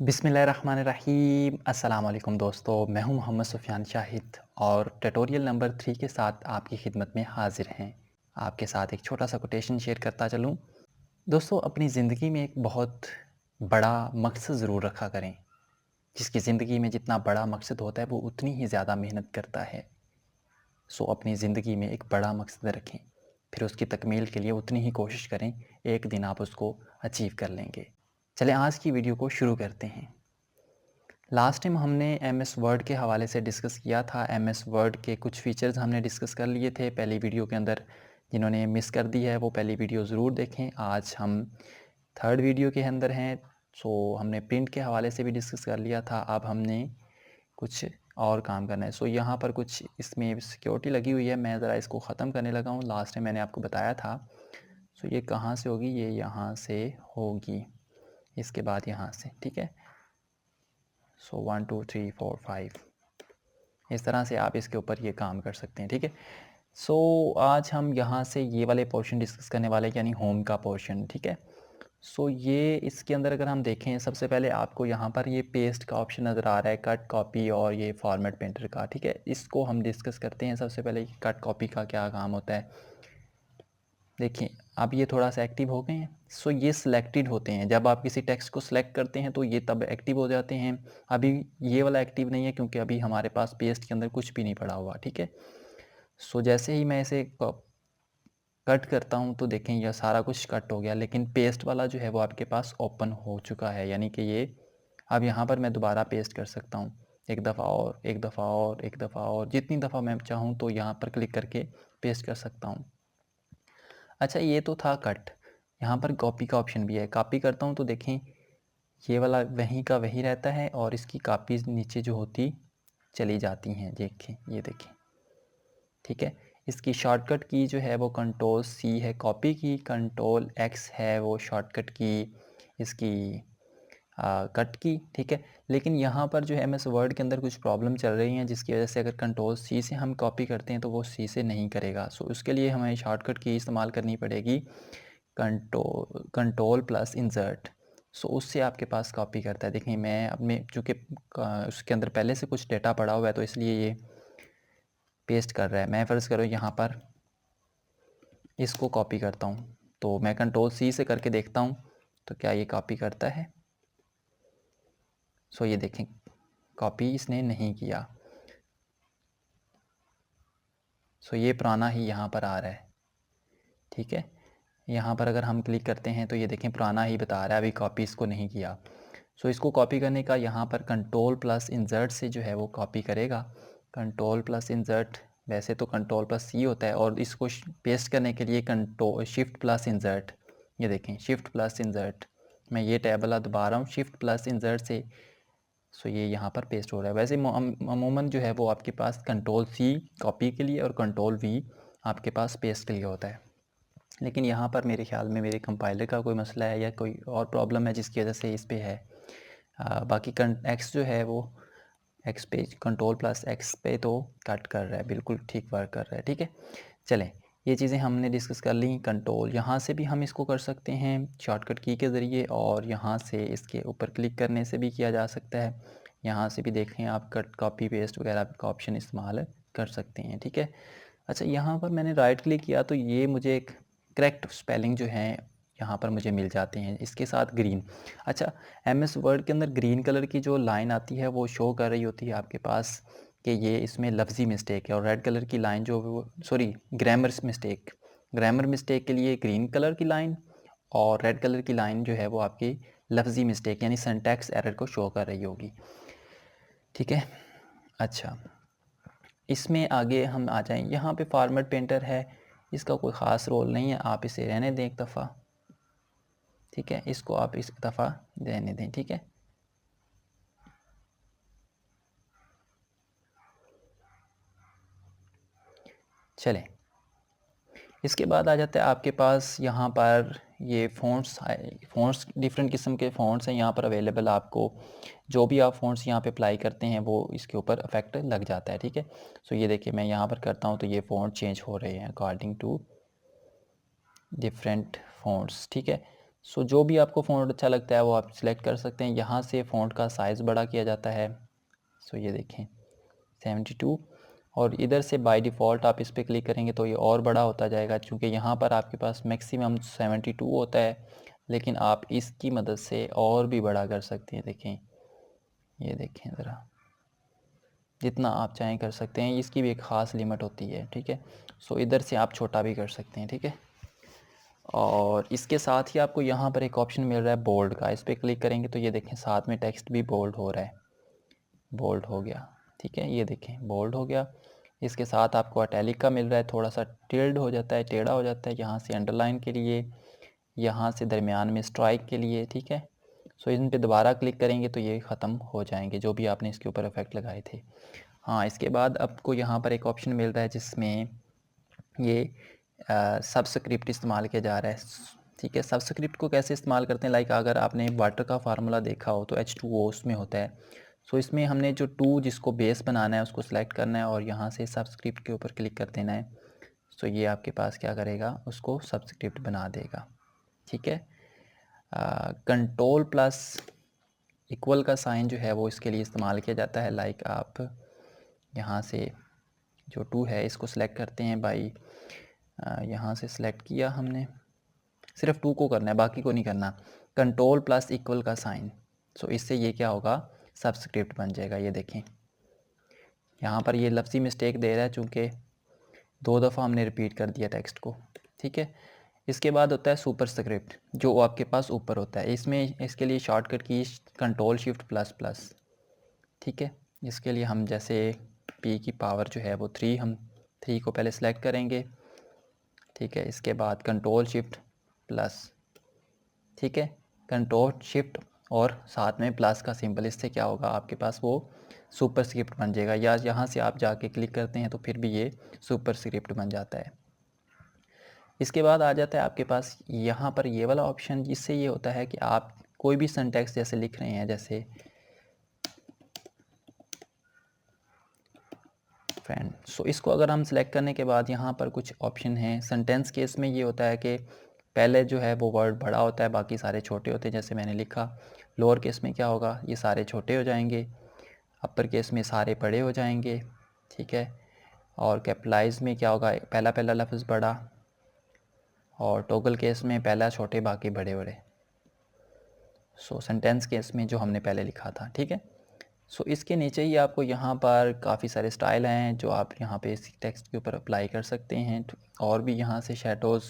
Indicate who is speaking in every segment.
Speaker 1: बिस्मिल्लाहिर्रहमानिर्रहीम अस्सलाम वालेकुम दोस्तों, मैं हूं मोहम्मद सुफ़ियान शाहिद और ट्यूटोरियल नंबर 3 के साथ आपकी खिदमत में हाज़िर हैं। आपके साथ एक छोटा सा कोटेशन शेयर करता चलूं। दोस्तों, अपनी ज़िंदगी में एक बहुत बड़ा मकसद ज़रूर रखा करें। जिसकी ज़िंदगी में जितना बड़ा मकसद होता है वो उतनी ही ज़्यादा मेहनत करता है। सो अपनी ज़िंदगी में एक बड़ा मकसद रखें, फिर उसकी तकमील के लिए उतनी ही कोशिश करें, एक दिन आप उसको अचीव कर लेंगे। चलें आज की वीडियो को शुरू करते हैं। लास्ट टाइम हमने एमएस वर्ड के हवाले से डिस्कस किया था। एमएस वर्ड के कुछ फ़ीचर्स हमने डिस्कस कर लिए थे पहली वीडियो के अंदर। जिन्होंने मिस कर दी है वो पहली वीडियो ज़रूर देखें। आज हम थर्ड वीडियो के अंदर हैं। सो हमने प्रिंट के हवाले से भी डिस्कस कर लिया था। अब हमने कुछ और काम करना है। सो यहाँ पर कुछ इसमें सिक्योरिटी लगी हुई है। मैं ज़रा इसको ख़त्म करने लगा हूँ। लास्ट टाइम मैंने आपको बताया था। सो ये कहाँ से होगी? ये यहाँ से होगी, इसके बाद यहाँ से, ठीक है। सो 1 2 3 4 5 इस तरह से आप इसके ऊपर ये काम कर सकते हैं, ठीक है। सो आज हम यहाँ से ये वाले पोर्शन डिस्कस करने वाले हैं, यानी होम का पोर्शन, ठीक है। सो ये इसके अंदर अगर हम देखें, सबसे पहले आपको यहाँ पर ये पेस्ट का ऑप्शन नज़र आ रहा है, कट कॉपी और ये फॉर्मेट पेंटर का, ठीक है। इसको हम डिस्कस करते हैं। सबसे पहले कट कॉपी का क्या काम होता है। देखिए अब ये थोड़ा सा एक्टिव हो गए हैं। सो ये सिलेक्टेड होते हैं। जब आप किसी टेक्स्ट को सिलेक्ट करते हैं तो ये तब एक्टिव हो जाते हैं। अभी ये वाला एक्टिव नहीं है क्योंकि अभी हमारे पास पेस्ट के अंदर कुछ भी नहीं पड़ा हुआ, ठीक है। सो जैसे ही मैं इसे कट करता हूँ तो देखें यह सारा कुछ कट हो गया, लेकिन पेस्ट वाला जो है वो आपके पास ओपन हो चुका है। यानी कि ये अब यहाँ पर मैं दोबारा पेस्ट कर सकता हूँ, एक दफ़ा और, एक दफ़ा और, एक दफ़ा और, जितनी दफ़ा मैं चाहूँ तो यहाँ पर क्लिक करके पेस्ट कर सकता हूँ। अच्छा, ये तो था कट। यहाँ पर कॉपी का ऑप्शन भी है। कॉपी करता हूँ तो देखें ये वाला वहीं का वहीं रहता है और इसकी कॉपीज़ नीचे जो होती चली जाती हैं। देखें, ये देखें, ठीक है। इसकी शॉर्टकट की जो है वो कंट्रोल सी है कॉपी की, कंट्रोल एक्स है वो शॉर्टकट की इसकी कट की, ठीक है। लेकिन यहाँ पर जो है एमएस वर्ड के अंदर कुछ प्रॉब्लम चल रही हैं, जिसकी वजह से अगर कंट्रोल सी से हम कॉपी करते हैं तो वो सी से नहीं करेगा। सो उसके लिए हमें शॉर्टकट की इस्तेमाल करनी पड़ेगी, कंट्रोल प्लस इंसर्ट। सो उससे आपके पास कॉपी करता है। देखिए मैं अपने चूँकि उसके अंदर पहले से कुछ डेटा पड़ा हुआ है तो इसलिए ये पेस्ट कर रहा है। मैं फ़र्ज़ करो यहाँ पर इसको कॉपी करता हूँ तो मैं कंट्रोल सी से करके देखता हूँ तो क्या ये कॉपी करता है। सो ये देखें कॉपी इसने नहीं किया। सो ये पुराना ही यहाँ पर आ रहा है, ठीक है। यहाँ पर अगर हम क्लिक करते हैं तो ये देखें पुराना ही बता रहा है, अभी कॉपी इसको नहीं किया। सो इसको कॉपी करने का यहाँ पर कंट्रोल प्लस इंसर्ट से जो है वो कॉपी करेगा। कंट्रोल प्लस इंसर्ट, वैसे तो कंट्रोल प्लस सी होता है, और इसको पेस्ट करने के लिए कंट्रोल शिफ्ट प्लस इंसर्ट। ये देखें शिफ्ट प्लस इंसर्ट, मैं ये टैब वाला दबा रहा हूँ शिफ्ट प्लस इंसर्ट से। सो ये यहाँ पर पेस्ट हो रहा है। वैसे अमूमन जो है वो आपके पास कंट्रोल सी कॉपी के लिए और कंट्रोल वी आपके पास पेस्ट के लिए होता है। लेकिन यहाँ पर मेरे ख्याल में मेरे कंपाइलर का कोई मसला है या कोई और प्रॉब्लम है जिसकी वजह से इस पे है। बाकी एक्स जो है वो एक्स पे कंट्रोल प्लस एक्स पे तो कट कर रहा है, बिल्कुल ठीक वर्क कर रहा है, ठीक है। चलें, ये चीज़ें हमने डिस्कस कर ली। कंट्रोल यहाँ से भी हम इसको कर सकते हैं शॉर्टकट की के ज़रिए, और यहाँ से इसके ऊपर क्लिक करने से भी किया जा सकता है। यहाँ से भी देखें आप कट कॉपी पेस्ट वगैरह का ऑप्शन इस्तेमाल कर सकते हैं, ठीक है। अच्छा, यहाँ पर मैंने राइट क्लिक किया तो ये मुझे एक करेक्ट स्पेलिंग जो है यहाँ पर मुझे मिल जाते हैं, इसके साथ ग्रीन। अच्छा, एमएस वर्ड के अंदर ग्रीन कलर की जो लाइन आती है वो शो कर रही होती है आपके पास कि ये इसमें लफ्ज़ी मिस्टेक है, और रेड कलर की लाइन जो वो सॉरी ग्रामर मिस्टेक के लिए ग्रीन कलर की लाइन, और रेड कलर की लाइन जो है वो आपकी लफ्ज़ी मिस्टेक यानी सिंटैक्स एरर को शो कर रही होगी, ठीक है। अच्छा, इसमें आगे हम आ जाएं, यहाँ पे फॉर्मेट पेंटर है, इसका कोई ख़ास रोल नहीं है, आप इसे रहने दें एक दफ़ा, ठीक है। इसको आप इस दफ़ा रहने दें, ठीक है। चलें, इसके बाद आ जाता है आपके पास यहाँ पर ये फ़ॉन्ट्स डिफरेंट किस्म के फ़ॉन्ट्स हैं यहाँ पर अवेलेबल। आपको जो भी आप फ़ॉन्ट्स यहाँ पे अप्लाई करते हैं वो इसके ऊपर इफ़ेक्ट लग जाता है, ठीक है। सो ये देखिए मैं यहाँ पर करता हूँ तो ये फ़ॉन्ट चेंज हो रहे हैं अकॉर्डिंग टू डिफरेंट फ़ॉन्ट्स, ठीक है। सो जो भी आपको फ़ॉन्ट अच्छा लगता है वो आप सिलेक्ट कर सकते हैं। यहाँ से फ़ॉन्ट का साइज़ बड़ा किया जाता है। सो ये देखें 72, और इधर से बाय डिफ़ॉल्ट आप इस पर क्लिक करेंगे तो ये और बड़ा होता जाएगा, क्योंकि यहाँ पर आपके पास मैक्सिमम 72 होता है, लेकिन आप इसकी मदद से और भी बड़ा कर सकते हैं। देखें, ये देखें ज़रा, जितना आप चाहें कर सकते हैं, इसकी भी एक ख़ास लिमिट होती है। ठीक है, सो इधर से आप छोटा भी कर सकते हैं। ठीक है, और इसके साथ ही आपको यहाँ पर एक ऑप्शन मिल रहा है बोल्ड का। इस पर क्लिक करेंगे तो ये देखें साथ में टेक्स्ट भी बोल्ड हो रहा है, बोल्ड हो गया। ठीक है, ये देखें बोल्ड हो गया। इसके साथ आपको अटैलिक का मिल रहा है, थोड़ा सा टिल्ड हो जाता है, टेढ़ा हो जाता है, यहाँ से अंडरलाइन के लिए, यहाँ से दरमियान में स्ट्राइक के लिए। ठीक है, सो इन पे दोबारा क्लिक करेंगे तो ये ख़त्म हो जाएंगे जो भी आपने इसके ऊपर इफेक्ट लगाए थे। हाँ, इसके बाद आपको यहाँ पर एक ऑप्शन मिल रहा है जिसमें ये सबस्क्रिप्ट इस्तेमाल किया जा रहा है। ठीक है, सबस्क्रिप्ट को कैसे इस्तेमाल करते हैं, लाइक अगर आपने वाटर का फार्मूला देखा हो तो H2O उसमें होता है। सो इसमें हमने जो 2 जिसको बेस बनाना है उसको सिलेक्ट करना है और यहाँ से सबस्क्रिप्ट के ऊपर क्लिक कर देना है। सो ये आपके पास क्या करेगा, उसको सबस्क्रिप्ट बना देगा। ठीक है, कंट्रोल प्लस इक्वल का साइन जो है वो इसके लिए इस्तेमाल किया जाता है। लाइक आप यहाँ से जो 2 है इसको सिलेक्ट करते हैं बाई, यहाँ से सिलेक्ट किया हमने, सिर्फ 2 को करना है, बाकी को नहीं करना। कंट्रोल प्लस इक्वल का साइन, सो इससे ये क्या होगा, सबस्क्रिप्ट बन जाएगा। ये देखें यहाँ पर ये लफ्ज़ी मिस्टेक दे रहा है चूँकि 2 दफ़ा हमने रिपीट कर दिया टेक्स्ट को। ठीक है, इसके बाद होता है सुपर स्क्रिप्ट जो आपके पास ऊपर होता है। इसमें इसके लिए शॉर्टकट की कंट्रोल शिफ्ट प्लस प्लस। ठीक है, इसके लिए हम जैसे P की पावर जो है वो 3, हम 3 को पहले सेलेक्ट करेंगे। ठीक है, इसके बाद कंट्रोल शिफ्ट प्लस। ठीक है, कंट्रोल शिफ्ट और साथ में प्लस का सिंबल, इससे क्या होगा आपके पास वो सुपर स्क्रिप्ट बन जाएगा, या यहाँ से आप जाके क्लिक करते हैं तो फिर भी ये सुपर स्क्रिप्ट बन जाता है। इसके बाद आ जाता है आपके पास यहाँ पर ये वाला ऑप्शन, जिससे ये होता है कि आप कोई भी सेंटेंस जैसे लिख रहे हैं, जैसे फ्रेंड, सो इसको अगर हम सेलेक्ट करने के बाद यहाँ पर कुछ ऑप्शन हैं। सेंटेंस केस में ये होता है कि पहले जो है वो वर्ड बड़ा होता है, बाकी सारे छोटे होते हैं, जैसे मैंने लिखा। लोअर केस में क्या होगा, ये सारे छोटे हो जाएंगे। अपर केस में सारे बड़े हो जाएंगे। ठीक है, और कैपिटलाइज में क्या होगा, पहला पहला लफ्ज़ बड़ा, और टॉगल केस में पहला छोटे बाकी बड़े बड़े। सो सेंटेंस केस में जो हमने पहले लिखा था। ठीक है, सो इसके नीचे ही आपको यहाँ पर काफ़ी सारे स्टाइल हैं जो आप यहाँ पे इस टेक्स्ट के ऊपर अप्लाई कर सकते हैं। और भी यहाँ से शेडोज़,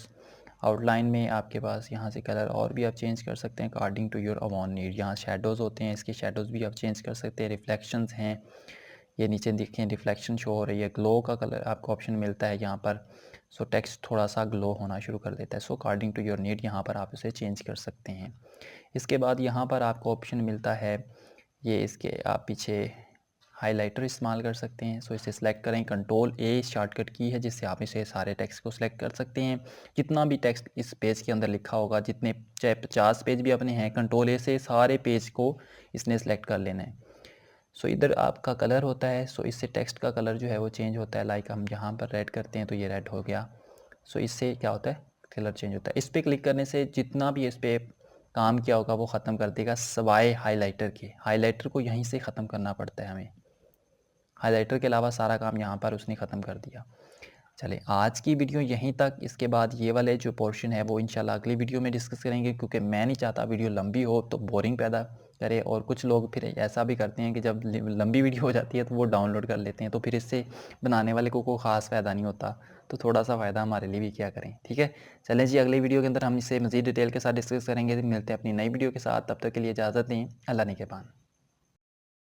Speaker 1: आउटलाइन में आपके पास यहाँ से कलर और भी आप चेंज कर सकते हैं according to your own need. यहाँ शेडोज़ होते हैं, इसके शेडोज़ भी आप चेंज कर सकते हैं। रिफ्लेक्शंस हैं, ये नीचे देखें रिफ्लेक्शन शो हो रही है। ग्लो का कलर आपको ऑप्शन मिलता है यहाँ पर। सो टेक्स्ट थोड़ा सा ग्लो होना शुरू कर देता है। So according to your need यहाँ पर आप इसे चेंज कर सकते हैं। इसके बाद यहाँ पर आपको ऑप्शन मिलता है, ये इसके आप पीछे हाइलाइटर इस्तेमाल कर सकते हैं। सो इसे सिलेक्ट करें, कंट्रोल A शॉर्टकट की है जिससे आप इसे सारे टेक्स्ट को सिलेक्ट कर सकते हैं। जितना भी टेक्स्ट इस पेज के अंदर लिखा होगा, जितने चाहे 50 पेज भी अपने हैं, कंट्रोल A से सारे पेज को इसने सेलेक्ट कर लेना है। सो इधर आपका कलर होता है, सो इससे टेक्स्ट का कलर जो है वो चेंज होता है। लाइक हम यहाँ पर रेड करते हैं तो ये रेड हो गया। सो इससे क्या होता है, कलर चेंज होता है। इस पर क्लिक करने से जितना भी इस पर काम किया होगा वो ख़त्म कर देगा, सवाए हाइलाइटर के। हाइलाइटर को यहीं से ख़त्म करना पड़ता है हमें, हाइलाइटर के अलावा सारा काम यहाँ पर उसने ख़त्म कर दिया। चलें, आज की वीडियो यहीं तक। इसके बाद ये वाले जो पोर्शन है वो इंशाल्लाह अगली वीडियो में डिस्कस करेंगे, क्योंकि मैं नहीं चाहता वीडियो लंबी हो तो बोरिंग पैदा करे। और कुछ लोग फिर ऐसा भी करते हैं कि जब लंबी वीडियो हो जाती है तो वो डाउनलोड कर लेते हैं, तो फिर इससे बनाने वाले को कोई ख़ास फ़ायदा नहीं होता। तो थोड़ा सा फ़ायदा हमारे लिए भी क्या करें। ठीक है, चलें जी, अगली वीडियो के अंदर हम इसे मज़ीद डिटेल के साथ डिस्कस करेंगे। मिलते हैं अपनी नई वीडियो के साथ, तब तक के लिए इजाज़त दें। अल्लाह निगहबान।